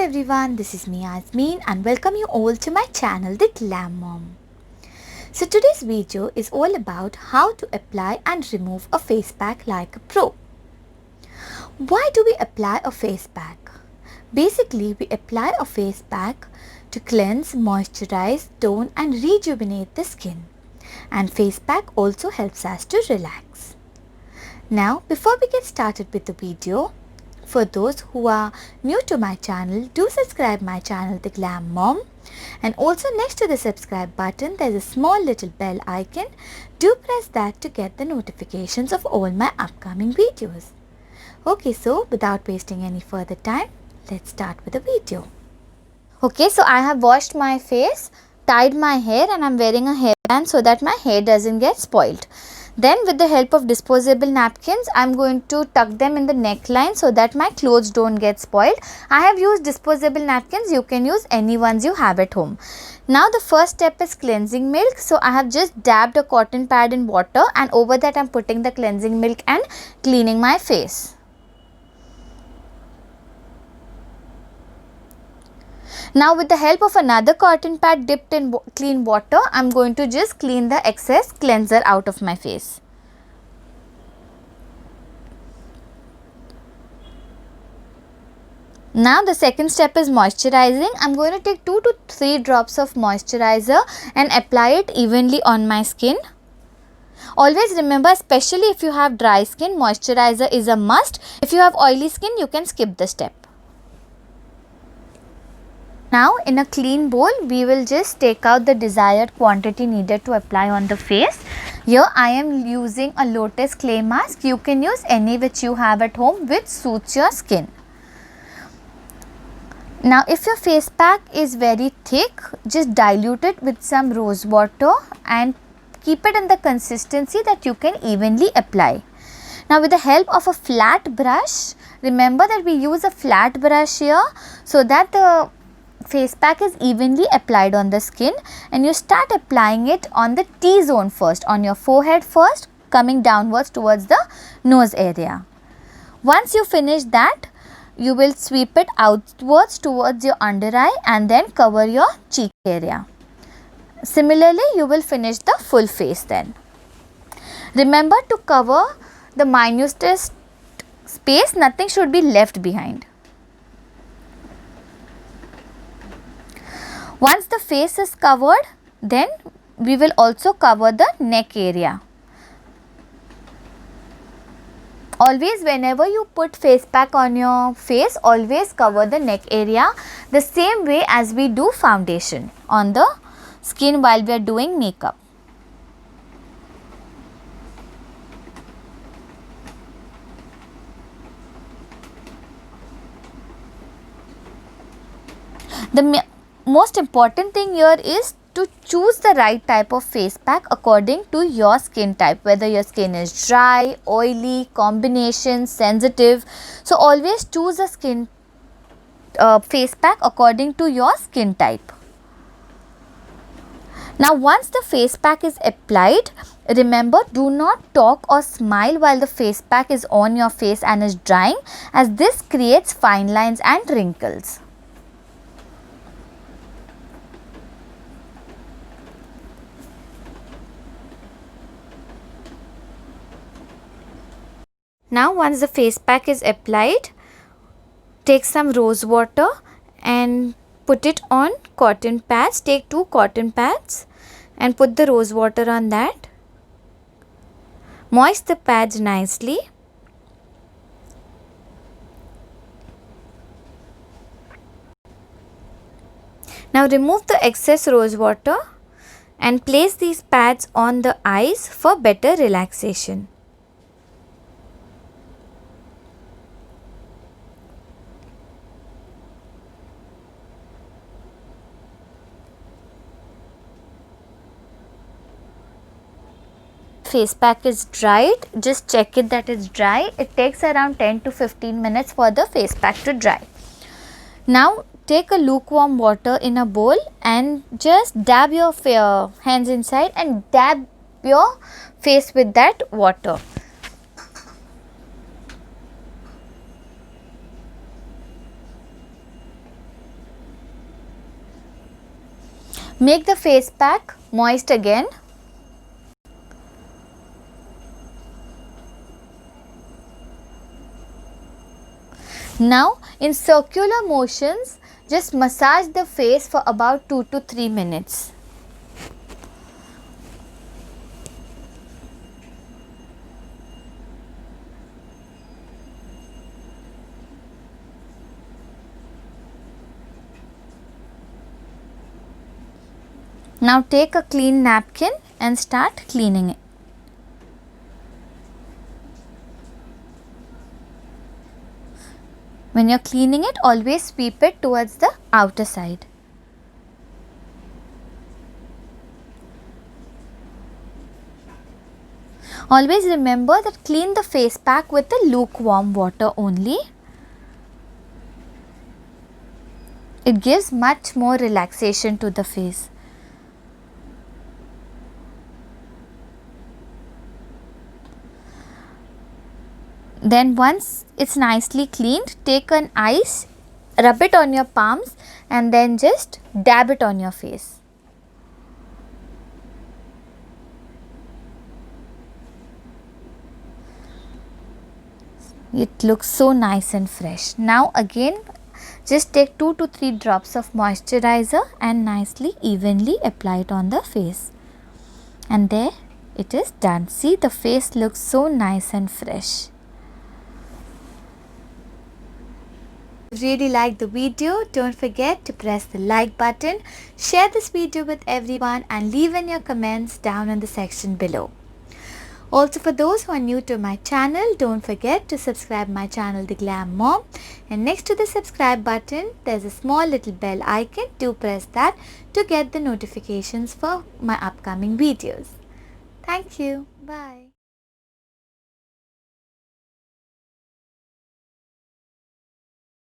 everyone, this is me Yasmin and welcome you all to my channel The Glam Mom. So today's video is all about how to apply and remove a face pack like a pro. Why do we apply a face pack? Basically, we apply a face pack to cleanse, moisturize, tone and rejuvenate the skin. And face pack also helps us to relax. Now, before we get started with the video, for those who are new to my channel, do subscribe my channel The Glam Mom, and also next to the subscribe button there is a small little bell icon. Do press that to get the notifications of all my upcoming videos. Okay, so without wasting any further time, let's start with the video. Okay, so I have washed my face, tied my hair and I am wearing a hairband so that my hair doesn't get spoiled. Then with the help of disposable napkins, I am going to tuck them in the neckline so that my clothes don't get spoiled. I have used disposable napkins. You can use any ones you have at home. Now the first step is cleansing milk. So I have just dabbed a cotton pad in water and over that I am putting the cleansing milk and cleaning my face. Now with the help of another cotton pad dipped in clean water, I am going to just clean the excess cleanser out of my face. Now the second step is moisturizing. I am going to take 2 to 3 drops of moisturizer and apply it evenly on my skin. Always remember, especially if you have dry skin, moisturizer is a must. If you have oily skin, you can skip the step. Now in a clean bowl, we will just take out the desired quantity needed to apply on the face. Here I am using a lotus clay mask. You can use any which you have at home which suits your skin. Now if your face pack is very thick, just dilute it with some rose water and keep it in the consistency that you can evenly apply. Now with the help of a flat brush, remember that we use a flat brush here so that the face pack is evenly applied on the skin, and you start applying it on the T-zone first, on your forehead first, coming downwards towards the nose area. Once you finish that, you will sweep it outwards towards your under eye and then cover your cheek area. Similarly, you will finish the full face then. Remember to cover the minutest space, nothing should be left behind. Once the face is covered, then we will also cover the neck area. Always whenever you put face pack on your face, always cover the neck area the same way as we do foundation on the skin while we are doing makeup. The most important thing here is to choose the right type of face pack according to your skin type, whether your skin is dry, oily, combination, sensitive. So always choose a face pack according to your skin type. Now once the face pack is applied, remember, do not talk or smile while the face pack is on your face and is drying, as this creates fine lines and wrinkles. Now once the face pack is applied, take some rose water and put it on cotton pads. Take 2 cotton pads and put the rose water on that. Moist the pads nicely. Now remove the excess rose water and place these pads on the eyes for better relaxation. Face pack is dried, just check it that it's dry. It takes around 10 to 15 minutes for the face pack to dry. Now take a lukewarm water in a bowl and just dab your hands inside and dab your face with that water. Make the face pack moist again. Now in circular motions, just massage the face for about 2 to 3 minutes. Now take a clean napkin and start cleaning it. When you are cleaning it, always sweep it towards the outer side. Always remember that clean the face pack with the lukewarm water only. It gives much more relaxation to the face. Then once it's nicely cleaned, take an ice, rub it on your palms and then just dab it on your face. It looks so nice and fresh. Now again, just take 2 to 3 drops of moisturizer and nicely evenly apply it on the face. And there it is done. See, the face looks so nice and fresh. If you really liked the video, don't forget to press the like button, share this video with everyone and leave in your comments down in the section below. Also, for those who are new to my channel, don't forget to subscribe my channel The Glam Mom, and next to the subscribe button there's a small little bell icon. Do press that to get the notifications for my upcoming videos. Thank you. Bye.